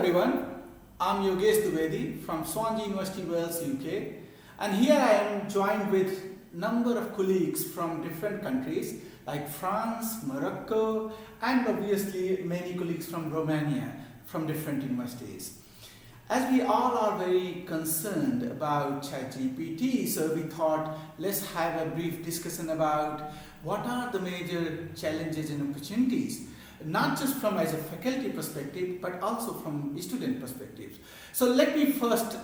everyone, I'm Yogesh Dwivedi from Swansea University, Wales, UK, and here I am joined with number of colleagues from different countries like France, Morocco, and obviously many colleagues from Romania from different universities. As we all are very concerned about ChatGPT, so we thought let's have a brief discussion about what are the major challenges and opportunities, not just from as a faculty perspective, but also from student perspectives. So let me first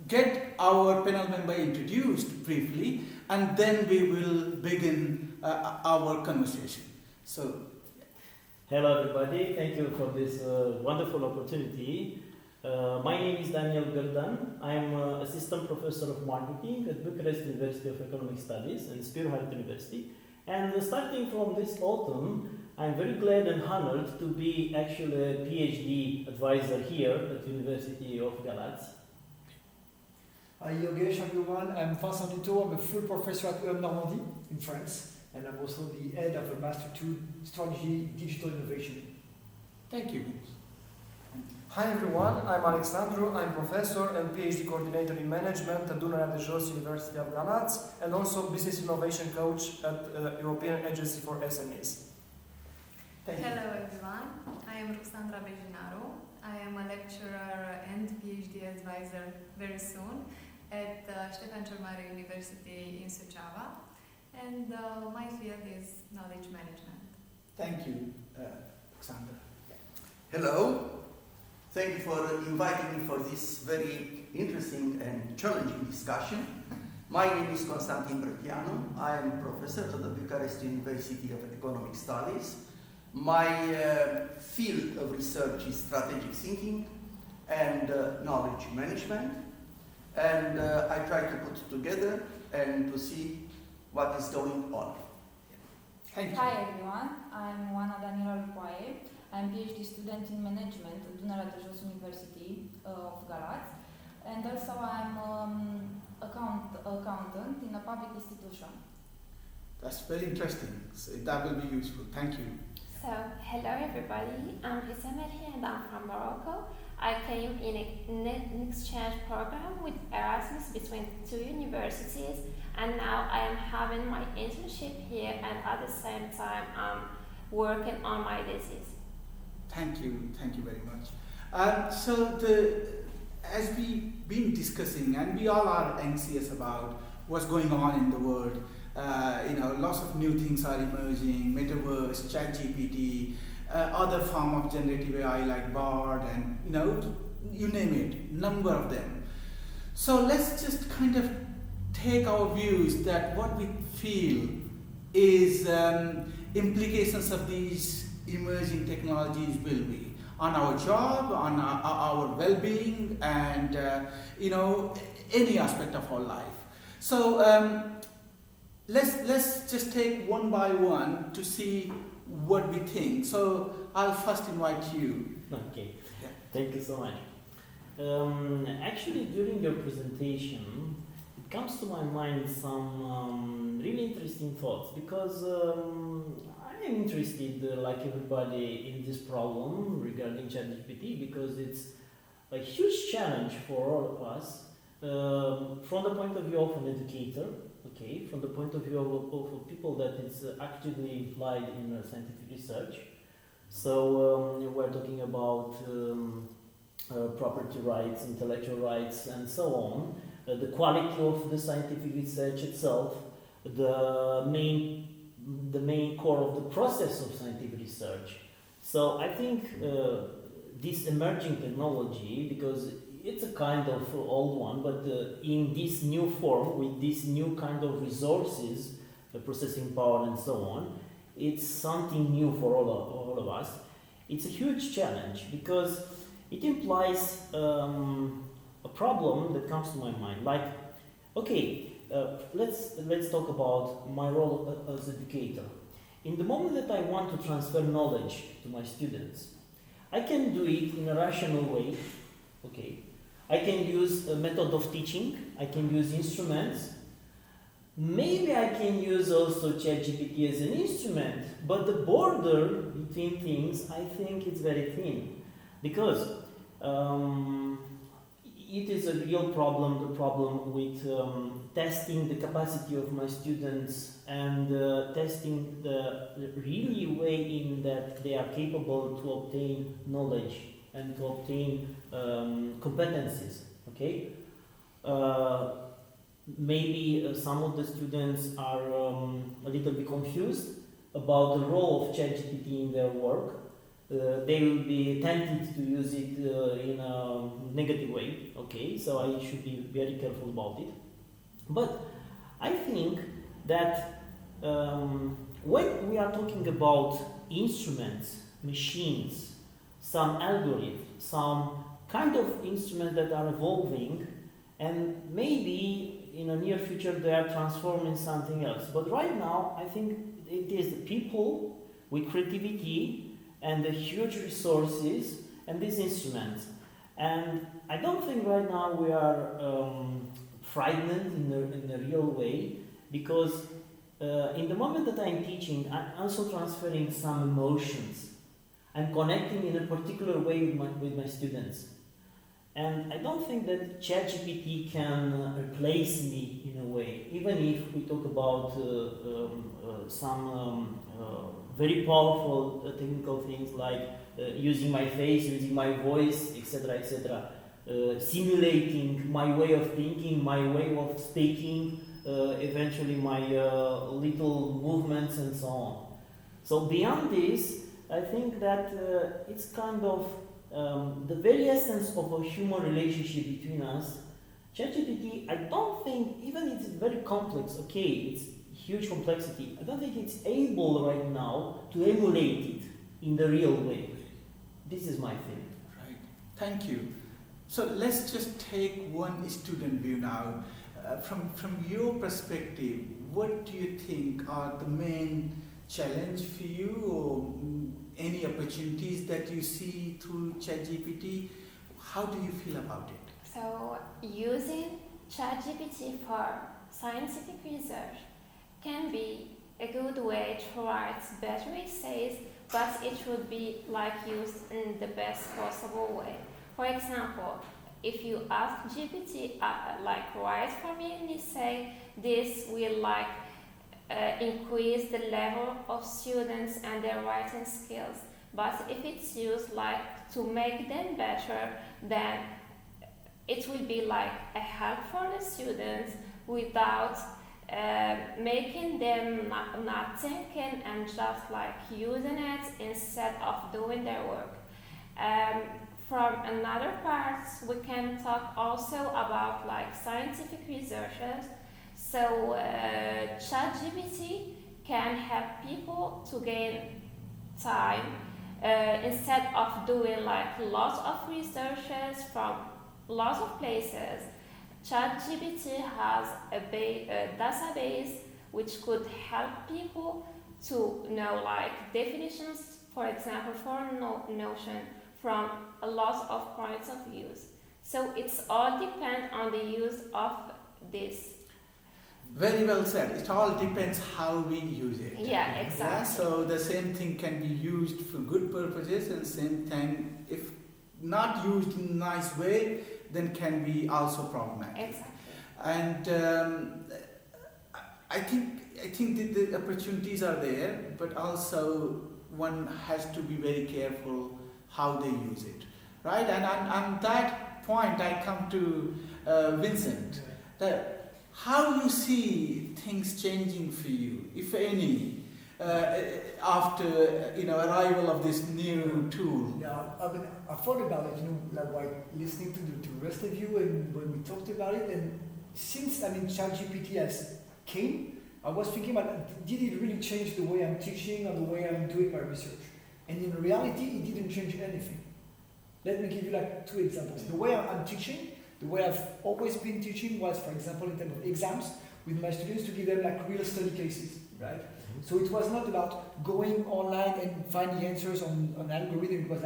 get our panel member introduced briefly, and then we will begin our conversation. So, hello everybody, thank you for this wonderful opportunity. My name is Daniel Gărdan. I'm assistant professor of marketing at Bucharest University of Economic Studies and Spearhead University. And starting from this autumn, I'm very glad and honored to be actually a PhD advisor here at the University of Galati. Hi Yogesh, everyone. I'm Vincent Dutot. I'm a full professor at Normandy in France, and I'm also the head of a Master 2 Strategy Digital Innovation. thank you. Hi everyone, I'm Alexandru. I'm professor and PhD coordinator in management at Dunărea de Jos University of Galați and also business innovation coach at European Agency for SMEs. Thank you. Hello everyone, I am Ruxandra Bejinaru. I am a lecturer and PhD advisor very soon at Ștefan cel Mare University in Suceava, and my field is knowledge management. Thank you, Alexandra. Hello, thank you for inviting me for this very interesting and challenging discussion. My name is Constantin Brătianu. I am professor at the Bucharest University of Economic Studies. My field of research is strategic thinking and knowledge management, and I try to put together and to see what is going on. Thank you. Hi everyone, I'm Oana Daniela Lucoae. I'm PhD student in management at Dunărea de Jos University of Galați, and also I'm accountant in a public institution. That's very interesting. So that will be useful. Thank you. So, hello everybody, I'm Hisameri and I'm from Morocco. I came in an exchange program with Erasmus between two universities, and now I am having my internship here, and at the same time I'm working on my thesis. Thank you very much. So as we've been discussing, and we all are anxious about what's going on in the world, lots of new things are emerging, metaverse, ChatGPT, other form of generative AI like Bard, and you name it, number of them. So let's just kind of take our views that what we feel is implications of these emerging technologies will be on our job, on our well-being, and any aspect of our life. So let's just take one by one to see what we think. So I'll first invite you. Okay, Yeah. thank you so much. Actually, during your presentation, it comes to my mind some really interesting thoughts, because I'm interested, like everybody, in this problem regarding ChatGPT, because it's a huge challenge for all of us, from the point of view of an educator, okay, from the point of view of people that it's actively applied in scientific research. So we're talking about property rights, intellectual rights, and so on, the quality of the scientific research itself, the main core of the process of scientific research. So I think this emerging technology, because it's a kind of old one, but in this new form, with this new kind of resources, processing power and so on, it's something new for all of us. It's a huge challenge, because it implies a problem that comes to my mind. Like, okay, let's talk about my role as educator. In the moment that I want to transfer knowledge to my students, I can do it in a rational way, okay? I can use a method of teaching, I can use instruments, maybe I can use also ChatGPT as an instrument, but the border between things, I think it's very thin. because it is a real problem, the problem with testing the capacity of my students and testing the really way in that they are capable to obtain knowledge and to obtain competencies, okay? Maybe some of the students are a little bit confused about the role of ChatGPT in their work. They will be tempted to use it in a negative way, okay? So I should be very careful about it. But I think that when we are talking about instruments, machines, some algorithms, some kind of instruments that are evolving, and maybe in the near future they are transforming something else. But right now, I think it is the people with creativity and the huge resources and these instruments. And I don't think right now we are frightened in a real way, because in the moment that I'm teaching, I'm also transferring some emotions. I'm connecting in a particular way with my students. And I don't think that ChatGPT can replace me in a way, even if we talk about some very powerful technical things like using my face, using my voice, etc., etc., simulating my way of thinking, my way of speaking, eventually my little movements and so on. So beyond this, I think that it's kind of the very essence of a human relationship between us. ChatGPT, I don't think, even it's very complex, okay, it's huge complexity, I don't think it's able right now to emulate it in the real way. This is my thing. Right, thank you. So let's just take one student view now. From your perspective, what do you think are the main challenge for you, or any opportunities that you see through ChatGPT? How do you feel about it? So using ChatGPT for scientific research can be a good way to write better essays, but it should be used in the best possible way. For example, if you ask GPT, write for me an essay, this will increase the level of students and their writing skills. But if it's used to make them better, then it will be a help for the students without making them not thinking and just using it instead of doing their work. From another part, we can talk also about scientific researchers. So ChatGPT can help people to gain time instead of doing lots of researches from lots of places. ChatGPT has a database which could help people to know definitions, for example, for notion from a lot of points of views. So it's all depend on the use of this. Very well said. It all depends how we use it. Yeah, exactly. Yeah, so the same thing can be used for good purposes, and same thing, if not used in a nice way, then can be also problematic. Exactly. And I think the opportunities are there, but also one has to be very careful how they use it, right? And on that point, I come to Vincent. How you see things changing for you, if any, after arrival of this new tool? Yeah, I thought about it, while listening to the rest of you, and when we talked about it, and since ChatGPT has came, I was thinking about, did it really change the way I'm teaching or the way I'm doing my research? And in reality, it didn't change anything. Let me give you 2 examples. The way I'm teaching, the way I've always been teaching was, for example, in terms of exams, with my students to give them real study cases, right? So it was not about going online and finding answers on algorithm. It was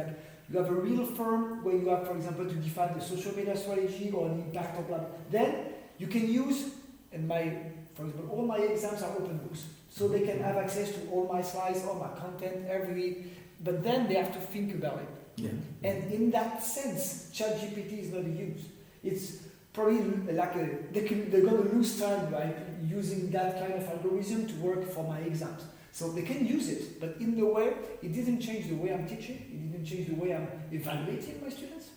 you have a real firm where you have, for example, to define the social media strategy or an impact of blah. Then you can use, for example, all my exams are open books. So they can have access to all my slides, all my content every week. But then they have to think about it. Yeah. And in that sense, ChatGPT is not used. It's probably like they're going to lose time by using that kind of algorithm to work for my exams. So they can use it, but in the way, it didn't change the way I'm teaching, it didn't change the way I'm evaluating my students.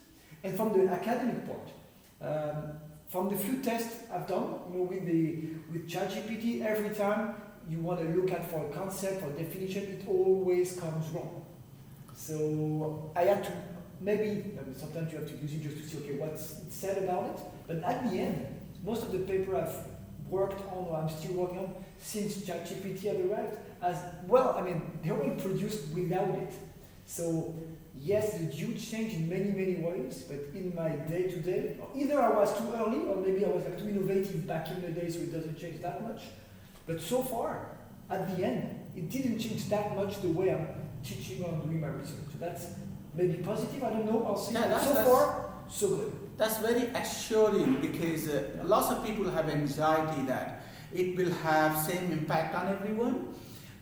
And from the academic part, from the few tests I've done, with ChatGPT, every time you want to look at for a concept or definition, it always comes wrong. So I had to, maybe sometimes you have to use it just to see, okay, what's it said about it. But at the end, most of the paper I've worked on or I'm still working on since ChatGPT had arrived, as well, they were produced without it. So yes, it's a huge change in many, many ways, but in my day-to-day, either I was too early or maybe I was too innovative back in the day, so it doesn't change that much. But so far, at the end, it didn't change that much the way I'm teaching or doing my research. So that's maybe positive, I don't know, I'll see. Yeah, so far, so good. That's very assuring because lots of people have anxiety that it will have same impact on everyone,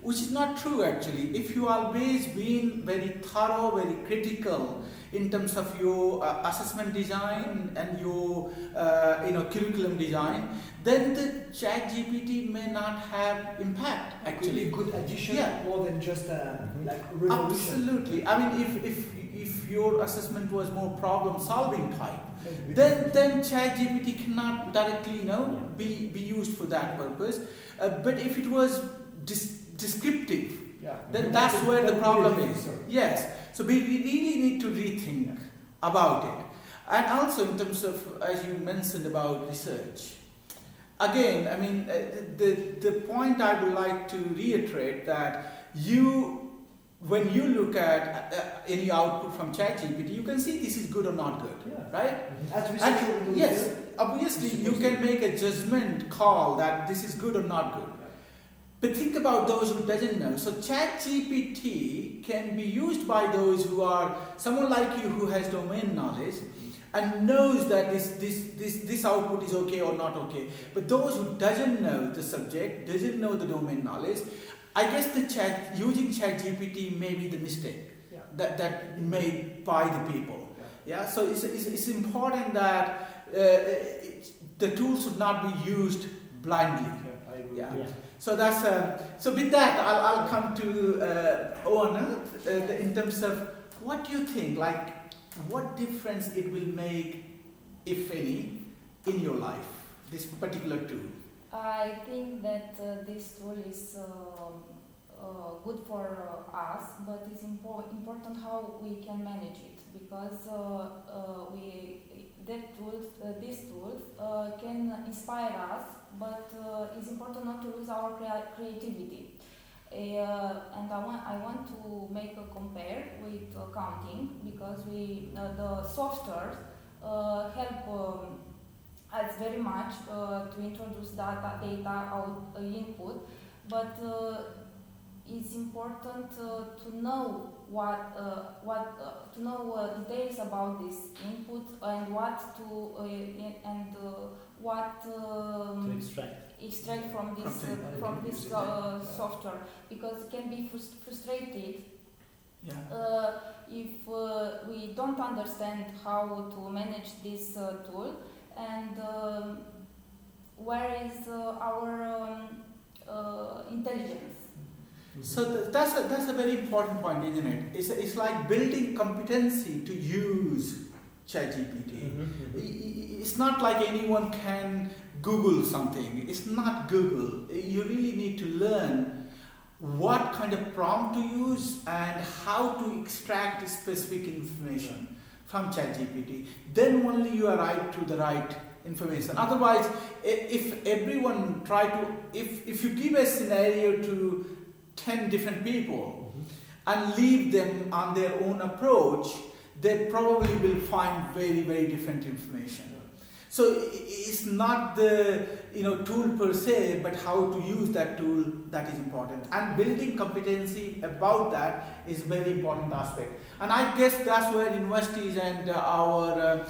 which is not true actually. If you always been very thorough, very critical in terms of your assessment design and your curriculum design, then the ChatGPT may not have impact actually. Actually, good addition, Yeah. more than just like revolution. Absolutely. If your assessment was more problem-solving type, then ChatGPT cannot directly be used for that purpose. But if it was descriptive, then that's where the problem is. Yes. So we really need to rethink about it. And also in terms of, as you mentioned about research, again, the point I would like to reiterate that when you look at any output from ChatGPT, you can see this is good or not good, right? As researcher, Yes, obviously you can make a judgment call that this is good or not good. But think about those who doesn't know. So ChatGPT can be used by those who are someone like you who has domain knowledge and knows that this output is okay or not okay. But those who doesn't know the subject, doesn't know the domain knowledge, I guess using ChatGPT may be the mistake that made by the people. Yeah. So it's important that the tool should not be used blindly. I agree. Yeah. So that's so. With that, I'll come to Oana in terms of what do you think, like what difference it will make, if any, in your life, this particular tool. I think that this tool is good for us, but it's important how we can manage it, because these tools can inspire us, but it's important not to lose our creativity. And I want to make a compare with accounting, because the software help us very much to introduce data out input, but it's important to know to know details about this input and what to extract from this software, because it can be frustrated if we don't understand how to manage this tool, and where is our intelligence. So that's a very important point, isn't it? It's like building competency to use ChatGPT. It's not like anyone can Google something. It's not Google. You really need to learn what kind of prompt to use and how to extract specific information from ChatGPT. Then only you arrive to the right information. Otherwise, if everyone if you give a scenario to 10 different people and leave them on their own approach, they probably will find very, very different information. So it's not the tool per se, but how to use that tool that is important. And building competency about that is a very important aspect. And I guess that's where universities and our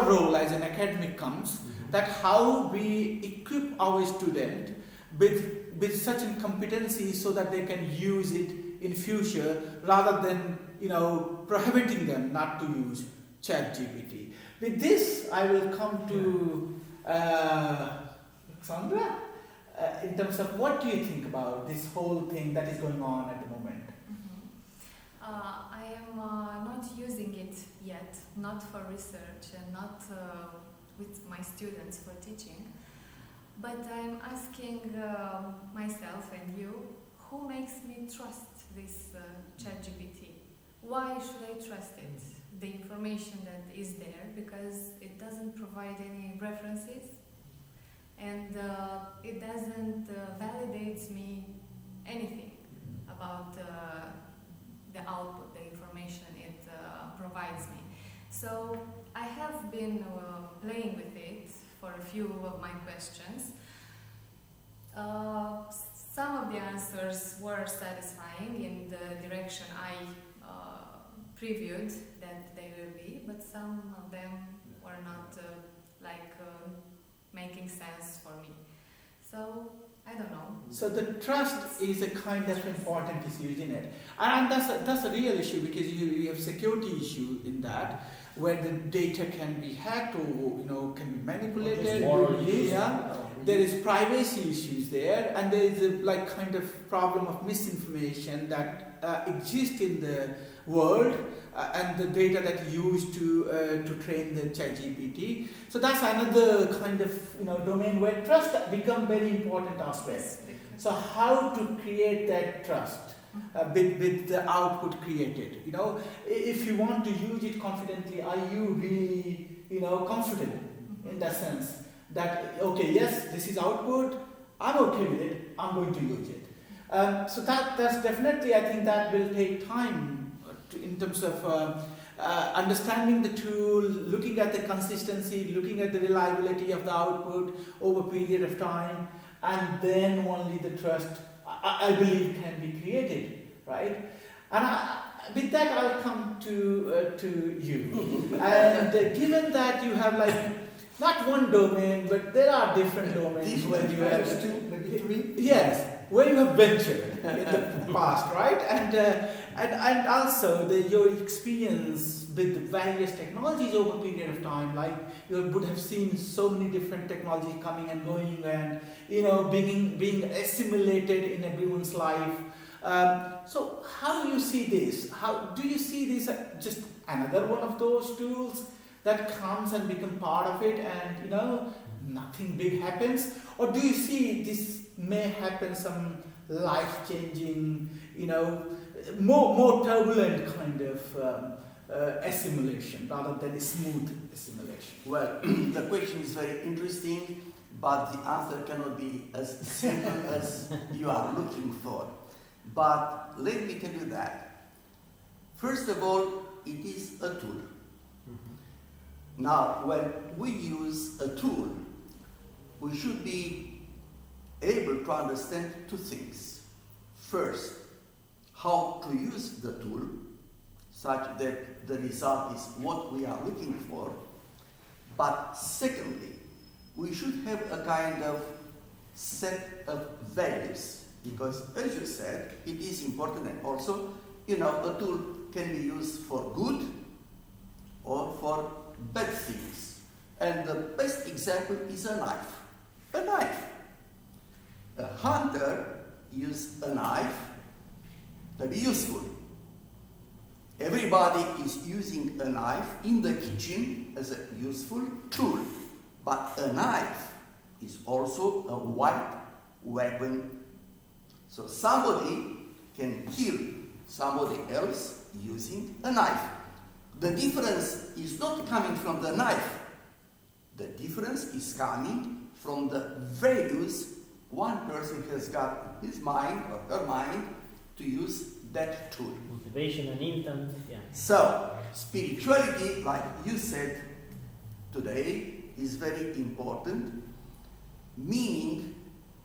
role as an academic comes. That how we equip our student with such a competency so that they can use it in future, rather than prohibiting them not to use ChatGPT. With this, I will come to Sandra. In terms of what do you think about this whole thing that is going on at the moment? I am not using it yet, not for research and not with my students for teaching, but I'm asking myself and you, who makes me trust this ChatGPT? Why should I trust it? The information that is there, because it doesn't provide any references and it doesn't validate me anything about the output, the information it provides me. So I have been playing with it for a few of my questions. Some of the answers were satisfying in the direction I previewed that they will be, but some of them were not making sense for me. So I don't know. So the trust is a kind of important issue, isn't it? And that's a real issue, because you have security issue in that, where the data can be hacked or can be manipulated. Yeah. There is privacy issues there, and there is a kind of problem of misinformation that exists in the world, and the data that you use to train the ChatGPT. So that's another kind of domain where trust becomes very important aspect. So how to create that trust with the output created? If you want to use it confidently, are you really comfortable in that sense? That, okay, yes, this is output, I'm okay with it, I'm going to use it. So that's definitely, I think that will take time in terms of understanding the tool, looking at the consistency, looking at the reliability of the output over a period of time, and then only the trust, I believe, can be created, right? And with that, I'll come to you. And given that you have not one domain, but there are different domains where you have two, maybe three. Yes, where you have ventured in the past, right? And also your experience with the various technologies over a period of time, like you would have seen so many different technologies coming and going, and being assimilated in everyone's life. So how do you see this? How do you see this as just another one of those tools that comes and become part of it, and nothing big happens? Or do you see this may happen some life-changing, more turbulent kind of assimilation rather than a smooth assimilation? Well, the question is very interesting, but the answer cannot be as simple as you are looking for. But let me tell you that, first of all, it is a tool. Now, when we use a tool, we should be able to understand two things. First, how to use the tool such that the result is what we are looking for. But secondly, we should have a kind of set of values, because as you said, it is important, and also, a tool can be used for good or for bad things. And the best example is a knife. A knife. A hunter uses a knife to be useful. Everybody is using a knife in the kitchen as a useful tool. But a knife is also a weapon. So somebody can kill somebody else using a knife. The difference is not coming from the knife. The difference is coming from the values one person has got in his mind or her mind to use that tool. Motivation and intent, yeah. So, spirituality, like you said today, is very important, meaning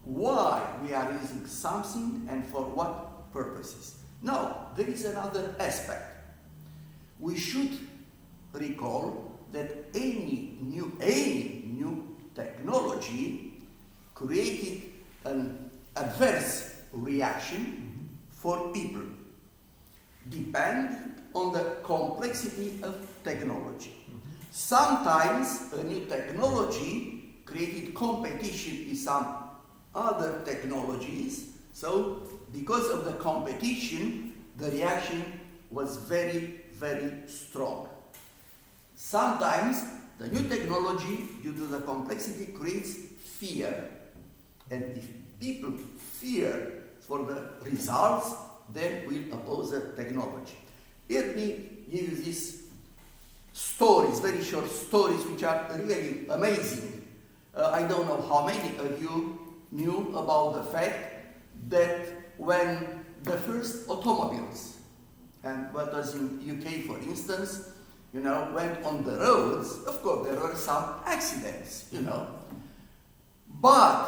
why we are using something and for what purposes. Now, there is another aspect. We should recall that any new technology created an adverse reaction for people. Depend on the complexity of technology. Sometimes a new technology created competition with some other technologies, so because of the competition, the reaction was very, very strong. Sometimes the new technology, due to the complexity, creates fear. And if people fear for the results, then we'll oppose the technology. Let me give you these stories, very short stories, which are really amazing. I don't know how many of you knew about the fact that when the first automobiles, and what was in UK for instance, went on the roads, of course there were some accidents, but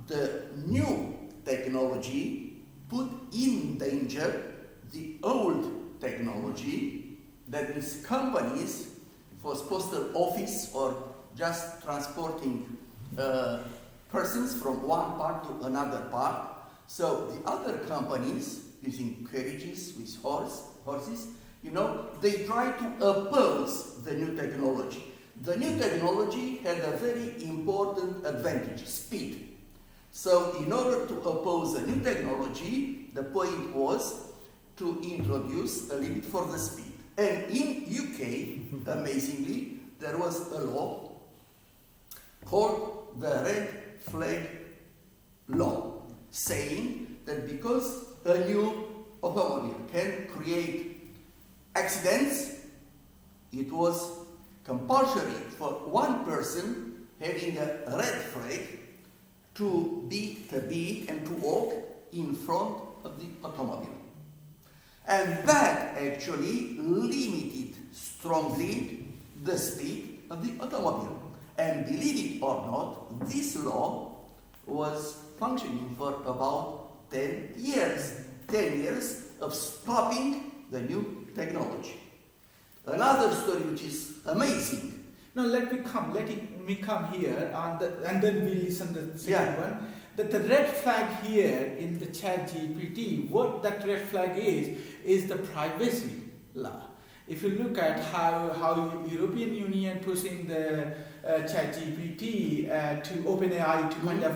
the new technology put in danger the old technology, that is companies for postal office or just transporting persons from one part to another part. So the other companies using carriages with horses, they try to oppose the new technology. The new technology had a very important advantage, speed. So in order to oppose the new technology, the point was to introduce a limit for the speed. And in UK, amazingly, there was a law called the red flag law, saying that because a new automobile can create accidents, it was compulsory for one person having a red flag to be and to walk in front of the automobile. And that actually limited strongly the speed of the automobile. And believe it or not, this law was functioning for about 10 years. 10 years of stopping the new technology. Another story which is amazing. Now let me come here and then we listen to the second one. That the red flag here in the ChatGPT, what that red flag is the privacy law. If you look at how European Union pushing the ChatGPT to OpenAI to kind of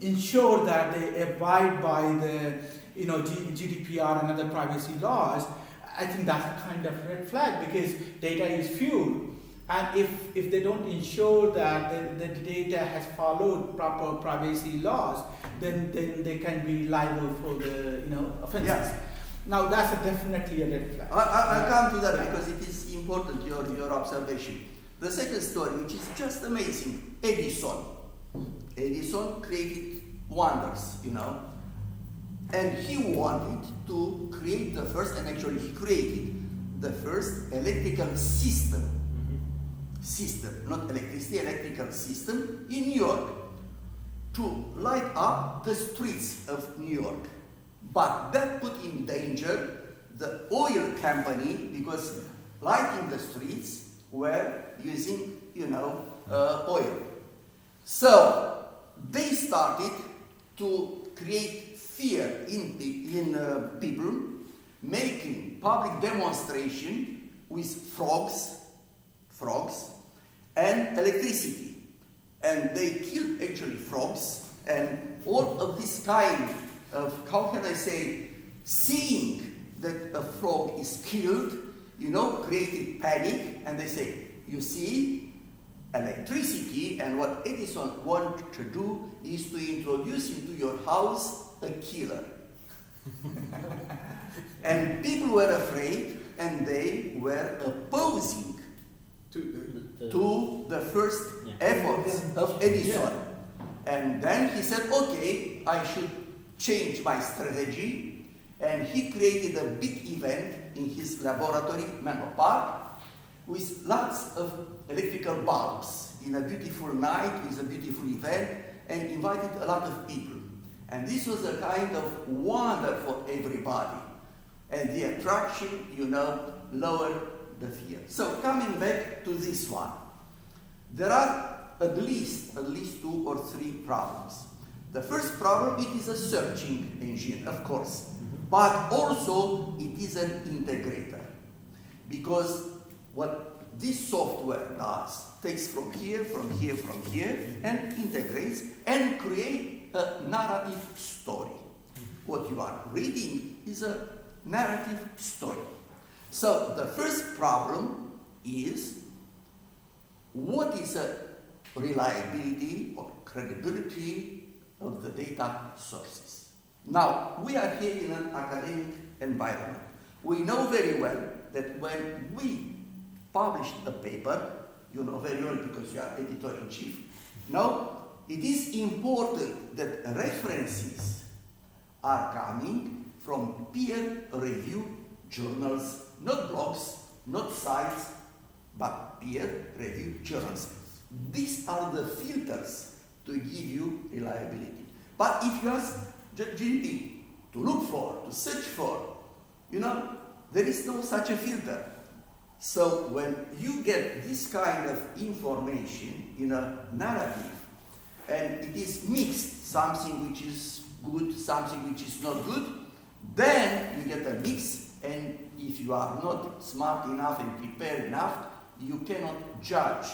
ensure that they abide by the GDPR and other privacy laws, I think that's a kind of red flag because data is fuel. And if they don't ensure that the data has followed proper privacy laws, then they can be liable for the offenses. Yeah. Now that's definitely a red flag. I'll come to that because it is important, your observation. The second story, which is just amazing, Edison. Edison created wonders, and he wanted to create the first, and actually he created the first electrical system, not electricity, electrical system in New York to light up the streets of New York. But that put in danger the oil company because lighting the streets were using, oil. So they started to create fear in people, making public demonstration with frogs and electricity. And they killed actually frogs, and all of this kind of, how can I say, seeing that a frog is killed, created panic, and they say, you see, electricity, and what Edison wanted to do is to introduce into your house a killer. And people were afraid, and they were opposing to the first efforts of Edison. And then he said, okay, I should change my strategy, and he created a big event in his laboratory, Menlo Park, with lots of electrical bulbs in a beautiful night with a beautiful event, and invited a lot of people. And this was a kind of wonder for everybody. And the attraction, lowered the fear. So coming back to this one, there are at least 2 or 3 problems. The first problem, it is a searching engine, of course, but also it is an integrator. because what this software does, takes from here, and integrates and create a narrative story. What you are reading is a narrative story. So the first problem is, what is a reliability or credibility of the data sources? Now, we are here in an academic environment. We know very well that when we published a paper, you know very well because you are editor-in-chief, now it is important that references are coming from peer-reviewed journals, not blogs, not sites, but peer-reviewed journals. These are the filters to give you reliability. But if you ask ChatGPT to look for, to search for, you know, there is no such a filter. So when you get this kind of information in a narrative, and it is mixed, something which is good, something which is not good, then you get a mix, and if you are not smart enough and prepared enough, you cannot judge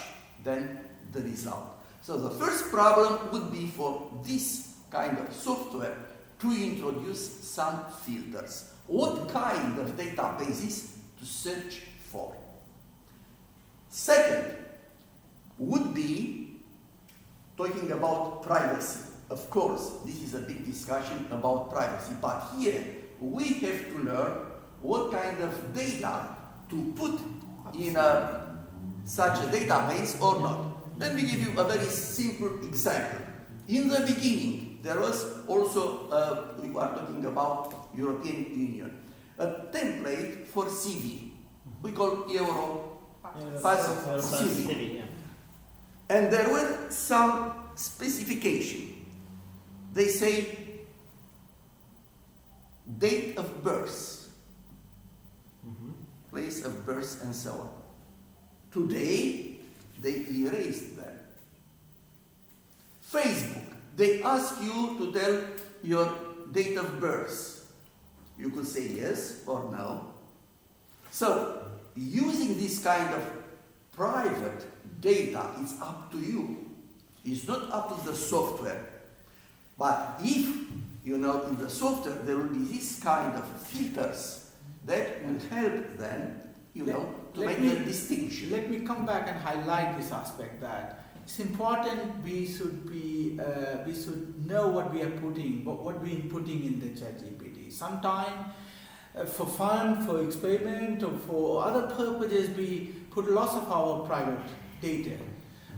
then the result. So the first problem would be for this kind of software to introduce some filters. What kind of databases to search for? Second would be talking about privacy. Of course, this is a big discussion about privacy, but here we have to learn what kind of data to put in such a database or not. Let me give you a very simple example. In the beginning, there was also, we were talking about European Union, a template for CV. We call Pass CV. Yeah. And there were some specification. They say date of birth, place of birth, and so on. Today, they erased them. Facebook, they ask you to tell your date of birth. You could say yes or no. So, using this kind of private data, it's up to you. It's not up to the software. But if, you know, in the software there will be this kind of filters that will help them, you know, to make the distinction. Let me come back and highlight this aspect, that it's important we should know what we are putting, what we are putting in the ChatGPT. Sometimes for fun, for experiment, or for other purposes, we put lots of our private data.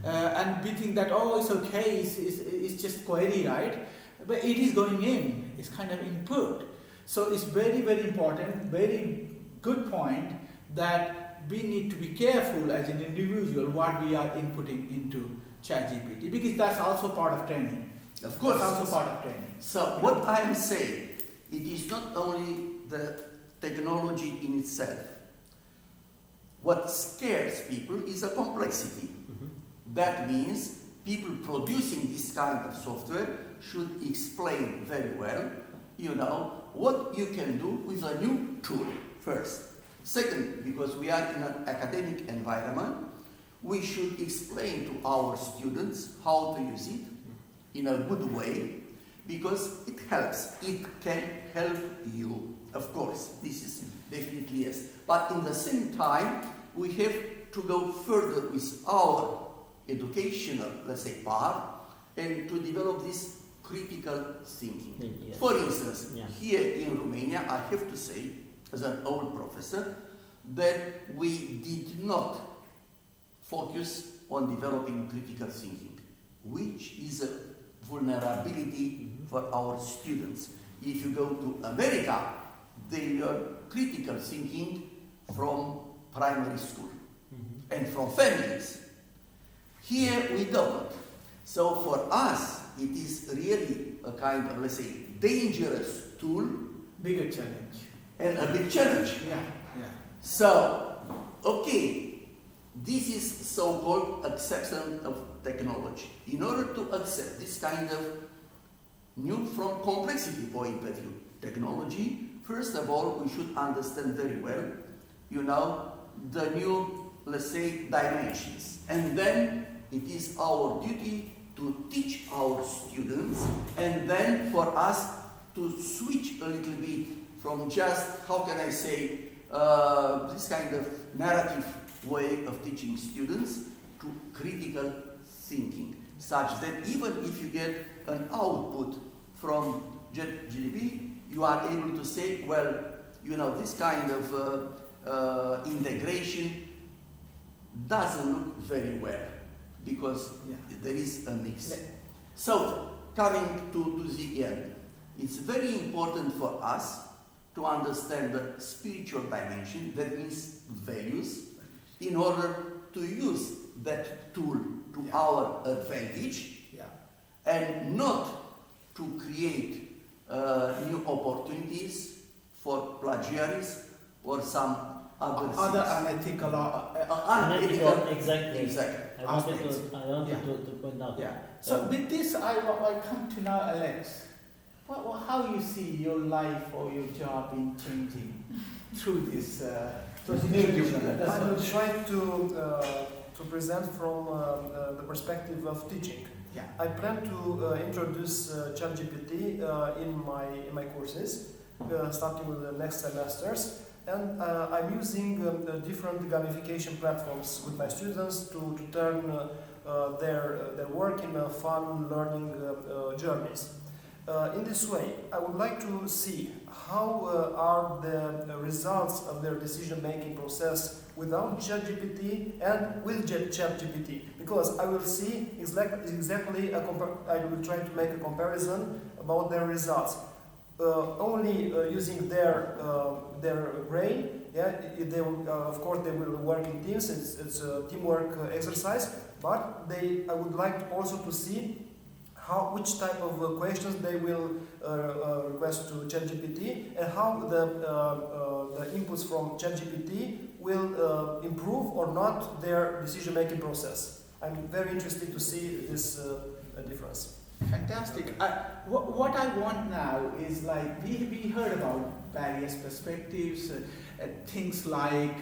And we think that, oh, it's okay, it's just query, right? But it is going in, it's kind of input. So it's very, very important, very good point, that we need to be careful as an individual what we are inputting into ChatGPT, because that's also part of training. Of course. That's also part of training. So what I am saying, it is not only the technology in itself. What scares people is a complexity. That means people producing this kind of software should explain very well, you know, what you can do with a new tool, first. Second, because we are in an academic environment, we should explain to our students how to use it in a good way, because it helps. It can help you. Of course, this is definitely yes. But in the same time, we have to go further with our educational, let's say, part, and to develop this critical thinking. Yes. For instance, here in Romania, I have to say, as an old professor, that we did not focus on developing critical thinking, which is a vulnerability for our students. If you go to America, they learn critical thinking from primary school and from families. Here we don't. So for us, it is really a kind of, let's say, dangerous tool. Bigger challenge. And a big challenge. Yeah. So, okay, this is so-called acceptance of technology. In order to accept this kind of new, from complexity point of view, technology, first of all, we should understand very well, you know, the new, let's say, dimensions. And then it is our duty to teach our students, and then for us to switch a little bit from just, how can I say, this kind of narrative way of teaching students to critical thinking, such that even if you get an output from ChatGPT, you are able to say, well, you know, this kind of integration doesn't look very well, because there is a mix. So, coming to the end, it's very important for us to understand the spiritual dimension, that means values, in order to use that tool to our advantage, and not to create new opportunities for plagiarism or some other unethical Unethical, exactly. I aspects. wanted to point out. So with this, I come to now, Alex. How you see your life or your job in changing through this new development? I will try to present from the perspective of teaching. I plan to introduce ChatGPT in my courses, starting with the next semesters, and I'm using different gamification platforms with my students to turn their work in fun learning journeys. In this way, I would like to see how are the results of their decision-making process without ChatGPT and with ChatGPT, because I will see exactly I will try to make a comparison about their results. Only using their brain, they will, of course they will work in teams. It's a teamwork exercise, but I would like also to see which type of questions they will request to ChatGPT, and how the inputs from ChatGPT will improve or not their decision-making process. I'm very interested to see this difference. Fantastic. What I want now is, like, we heard about various perspectives, things like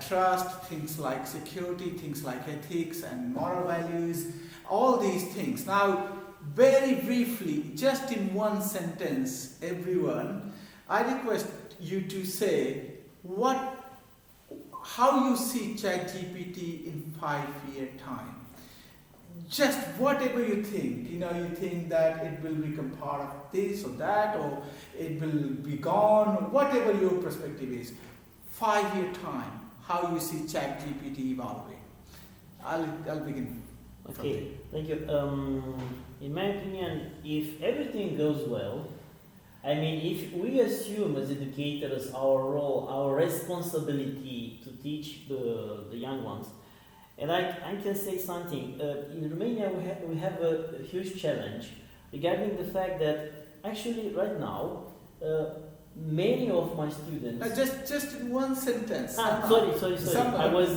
trust, things like security, things like ethics and moral values, all these things. Now, very briefly, just in one sentence, everyone, I request you to say how you see ChatGPT in 5-year time. Just whatever you think, you think that it will become part of this or that, or it will be gone, whatever your perspective is. 5-year time, how you see ChatGPT evolving. I'll begin. Okay, thank you. In my opinion, if everything goes well, I mean, if we assume as educators our role, our responsibility to teach the young ones, and I can say something. In Romania, we have a huge challenge regarding the fact that actually right now, many of my students. Just in one sentence. Sorry. I was.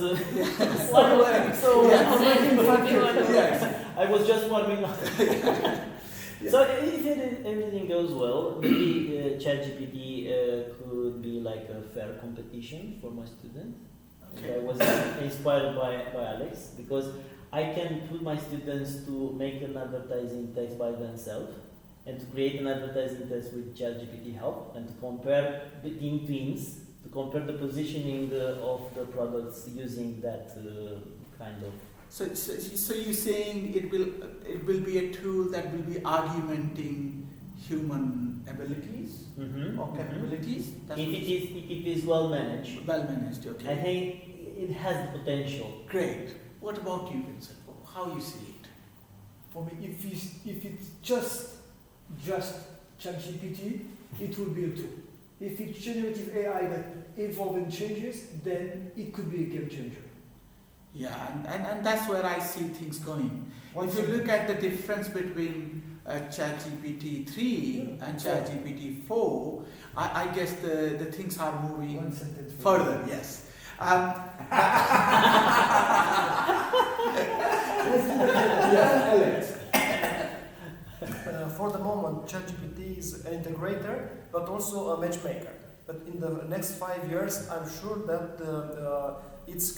One word. So yes. I was just warming up. So if everything goes well, maybe ChatGPT could be like a fair competition for my students. I was inspired by Alex, because I can put my students to make an advertising text by themselves and to create an advertising text with ChatGPT help, and to compare between teams, to compare the positioning of the products using that kind of. So you're saying it will be a tool that will be augmenting human abilities or capabilities? If it is well managed. Well managed, okay. I think it has the potential. Great. What about you, Vincent? How you see it? For me, if it's just ChatGPT, it will be a tool. If it's generative AI that evolves and changes, then it could be a game changer. Yeah, and that's where I see things going. If you look at the difference between ChatGPT 3 and ChatGPT 4, I guess the things are moving further. Yes. Alex. For the moment, ChatGPT is an integrator, but also a matchmaker. but in the next 5 years, I'm sure that its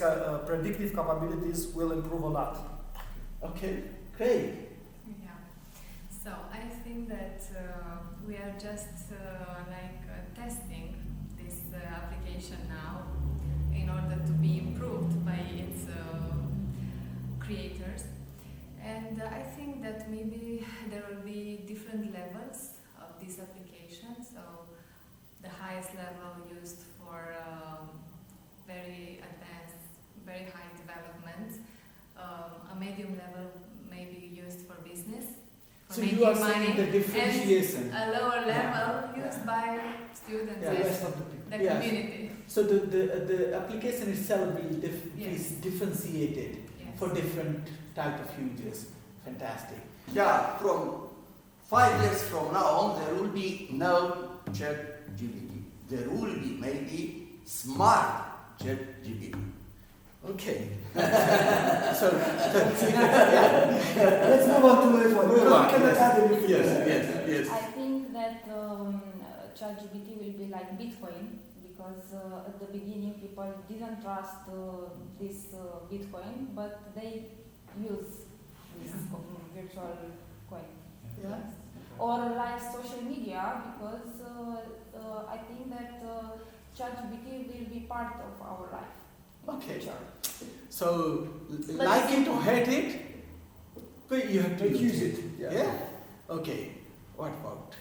predictive capabilities will improve a lot. Okay, great. Yeah. So I think that we are just testing this application now in order to be improved by its creators. And I think that maybe there will be different levels of this application. So the highest level used for very advanced, very high development. A medium level may be used for business, for So making you are money, saying the differentiation. and a lower level used by students Yeah. The and rest of the people. the Yes. community. So the application itself will Yes. is differentiated Yes. for different type of users. Fantastic. Yeah, from 5 years from now on, there will be no ChatGPT. There will be maybe smart ChatGPT. Okay. Let's move on to the next one. Move We on, cannot yes. add anything. Yes. I think that ChatGPT will be like Bitcoin because at the beginning people didn't trust this Bitcoin, but they use this virtual coin. Yeah. Or like social media because I think that ChatGPT will be part of our life. In Okay. the future. So, But like it's it or hate it, but you have to But use it. Yeah. Okay. What about?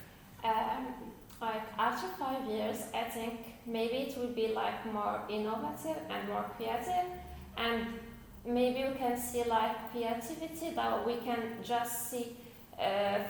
Like after 5 years, I think maybe it will be like more innovative and more creative, and maybe we can see like creativity that we can just see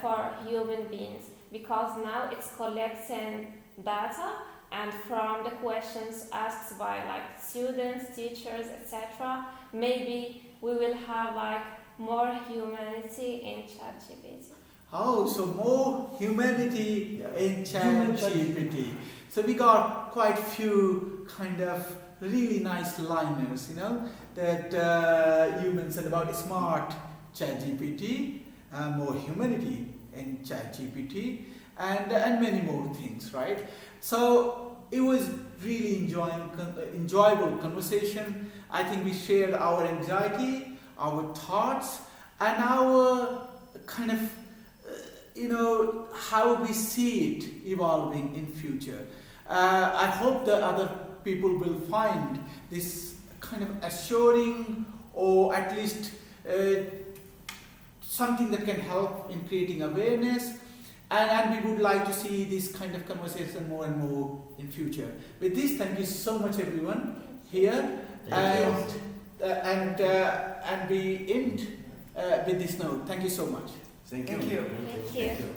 for human beings, because now it's collecting data, and from the questions asked by like students, teachers, etc., maybe we will have like more humanity in ChatGPT. Oh, so more humanity in ChatGPT. So we got quite few kind of really nice liners, that you mentioned about smart ChatGPT, more humanity in ChatGPT, and many more things, right? So it was really enjoyable conversation. I think we shared our anxiety, our thoughts, and our kind of how we see it evolving in future. I hope that other people will find this kind of assuring, or at least something that can help in creating awareness, and we would like to see this kind of conversation more and more in future. With this, thank you so much everyone here, and we end with this note. Thank you so much. Thank you. Thank you.